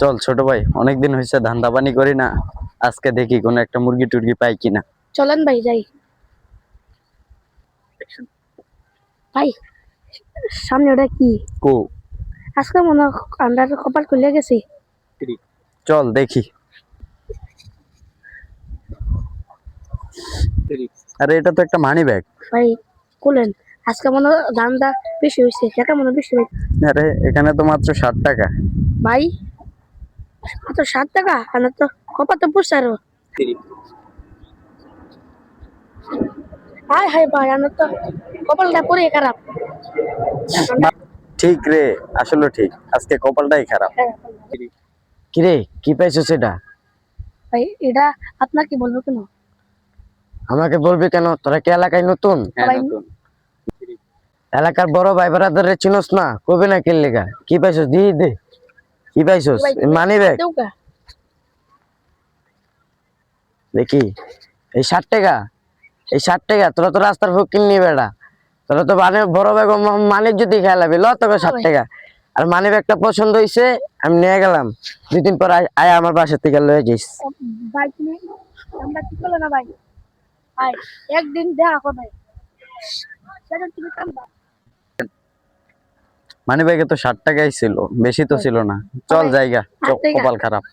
চল ছোট ভাই, অনেকদিন হয়েছে ধান্দা পানি করি না, আজকে দেখি কোন একটা মুরগি টুরগি পাই কিনা। চলেন ভাই যাই। ভাই সামনে ওটা কি? কো আজকে মনে হয় আন্ডার কপাল খুলে গেছে। চল দেখি। আরে এটা তো একটা মানি ব্যাগ। ভাই খুলেন, আজকে মনে হয় দামটা বেশি হয়েছে, টাকা মনে হয় বেশি হয়েছে। আরে এখানে তো মাত্র 60 টাকা। ভাই মাত্র 7 টাকা? আর তো কপাল তো পুষছে আরো। হাই হাই ভাই, আমার তো কপালটা পুরো খারাপ। ঠিক রে, আসলে ঠিক, আজকে কপালটাই খারাপ। কিরে কি পাইছো সেটা? ভাই এটা আপনার কি বলবো কেন? আমাকে বলবি কেন? তোরা কি এলাকায় নতুন? ভাই এলাকার বড় ভাই ব্রাদারে চিনোস না? কবি না কিল লেগা কি পাইছস? দি দে কি পাইছস? মানি ব্যাগ দেউকা দেখি। এই 60 টাকা, এই 60 টাকা তোরা তো রাস্তার ফকির নিয়ে বেড়া, তোরা তো মানে বড় ব্যাগ মানির যদি খেলাবি ল তোকে 60 টাকা। আর মানি ব্যাগটা পছন্দ হয়েছে, আমি নিয়ে গেলাম। 2 দিন পর আয় আমার বাসা থেকে লয়ে যাইস। ভাই তুমি আমরা কি করলো না ভাই? ভাই একদিন দেখা করবে, সেটা তুমি কামবা। মানি ব্যাগে তো 60 টাকাই ছিল, বেশি তো ছিল না। চল জায়গা, কপাল খারাপ।